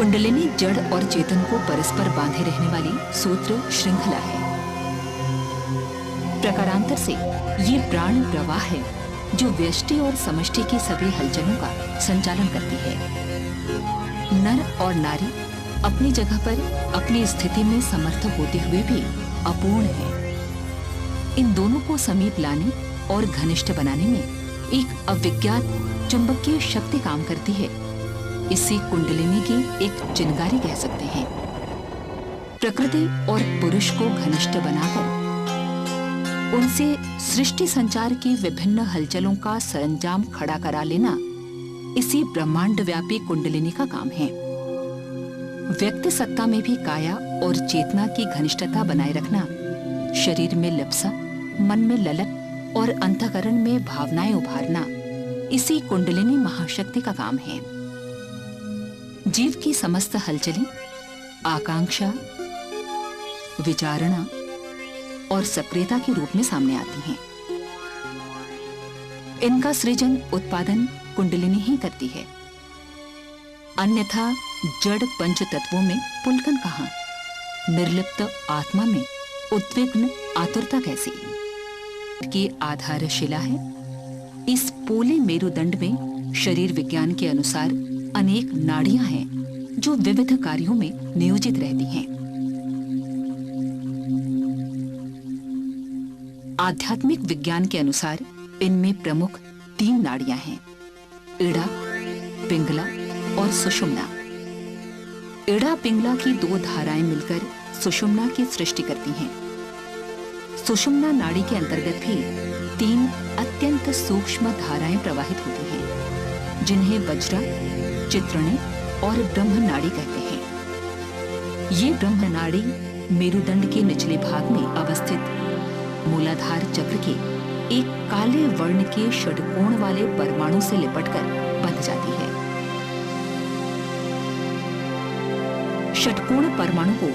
कुंडलिनी जड़ और चेतन को परस्पर बांधे रहने वाली सूत्र श्रृंखला है। प्रकारांतर से ये प्राण प्रवाह है जो व्यष्टि और समष्टि की सभी हलचलों का संचालन करती है। नर और नारी अपनी जगह पर अपनी स्थिति में समर्थ होते हुए भी अपूर्ण है। इन दोनों को समीप लाने और घनिष्ठ बनाने में एक अविज्ञात चुंबकीय शक्ति काम करती है। इसी कुंडलिनी की एक चिनगारी कह सकते हैं। प्रकृति और पुरुष को घनिष्ठ बनाकर उनसे सृष्टि संचार की विभिन्न हलचलों का सरंजाम खड़ा करा लेना इसी ब्रह्मांड व्यापी कुंडलिनी का काम है। व्यक्ति सत्ता में भी काया और चेतना की घनिष्ठता बनाए रखना, शरीर में लिप्सा, मन में ललक और अंतःकरण में भावनाएं उभारना इसी कुंडलिनी महाशक्ति का काम है। जीव की समस्त हलचलें आकांक्षा, विचारणा और सक्रियता के रूप में सामने आती हैं। इनका सृजन उत्पादन कुंडलिनी ही करती है। अन्यथा जड़ पंच तत्वों में पुलकन कहां, निर्लिप्त आत्मा में उद्विग्न आतुरता कैसी? की आधारशिला है। इस पोले मेरुदंड में शरीर विज्ञान के अनुसार अनेक नाड़ियां हैं जो विविध कार्यों में नियोजित रहती हैं। आध्यात्मिक विज्ञान के अनुसार इनमें प्रमुख 3 नाड़ियां हैं: इड़ा, पिंगला और सुषुम्ना। इड़ा पिंगला की 2 धाराएं मिलकर सुषुम्ना की सृष्टि करती हैं। सुषुम्ना नाड़ी के अंतर्गत भी 3 अत्यंत सूक्ष्म धाराएं प्रवाहित होती हैं, जिन्हें वज्रा, चित्रणे और ब्रह्म नाड़ी कहते हैं। ये ब्रह्म नाड़ी मेरुदंड के निचले भाग में अवस्थित मूलाधार चक्र के एक काले वर्ण के षटकोण वाले परमाणु से लिपटकर बंध जाती है। षटकोण परमाणु को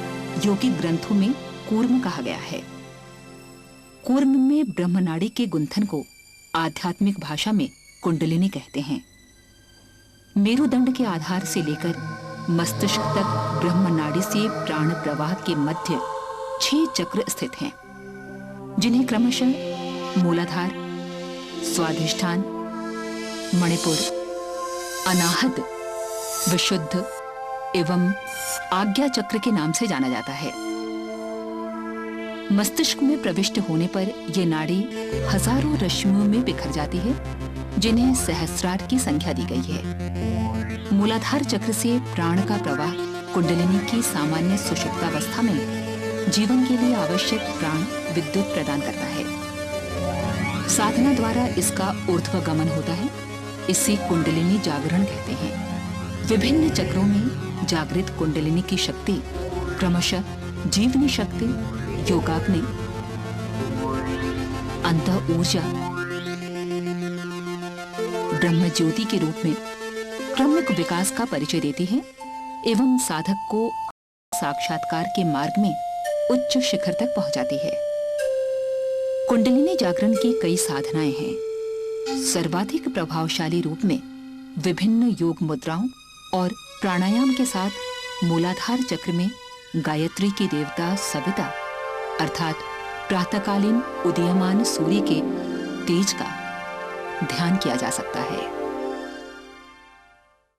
योगिक ग्रंथों में कूर्म कहा गया है। कूर्म में ब्रह्मनाड़ी के गुंथन को आध्यात्मिक भाषा में कुंडलिनी कहते हैं। मेरुदंड के आधार से लेकर मस्तिष्क तक ब्रह्मनाड़ी से प्राण प्रवाह के मध्य 6 चक्र स्थित हैं, जिन्हें क्रमशः मूलाधार, स्वाधिष्ठान, मणिपुर, अनाहत, विशुद्ध एवं आज्ञा चक्र के नाम से जाना जाता है। मस्तिष्क में प्रविष्ट होने पर यह नाड़ी हजारों रश्मियों में बिखर जाती है, जिन्हें सहस्रार की संख्या दी गई है। मूलाधार चक्र से प्राण का प्रवाह कुंडलिनी की सामान्य सुषुप्तावस्था में जीवन के लिए आवश्यक प्राण विद्युत प्रदान करता है। साधना द्वारा इसका ऊर्ध्वगमन होता है। इसे कुंडलिनी जागरण कहते हैं। विभिन्न चक्रों में जागृत कुंडलिनी की शक्ति क्रमशः जीवनी शक्ति, योगाग्नि, अंतः ऊर्जा, ब्रह्म ज्योति के रूप में क्रमिक विकास का परिचय देती है एवं साधक को साक्षात्कार के मार्ग में उच्च शिखर तक पहुंचाती है। कुंडलिनी जागरण की कई साधनाएं हैं। सर्वाधिक प्रभावशाली रूप में विभिन्न योग मुद्राओं और प्राणायाम के साथ मूलाधार चक्र में गायत्री की देवता सविता अर्थात प्रातःकालीन उदीयमान सूर्य के तेज का ध्यान किया जा सकता है।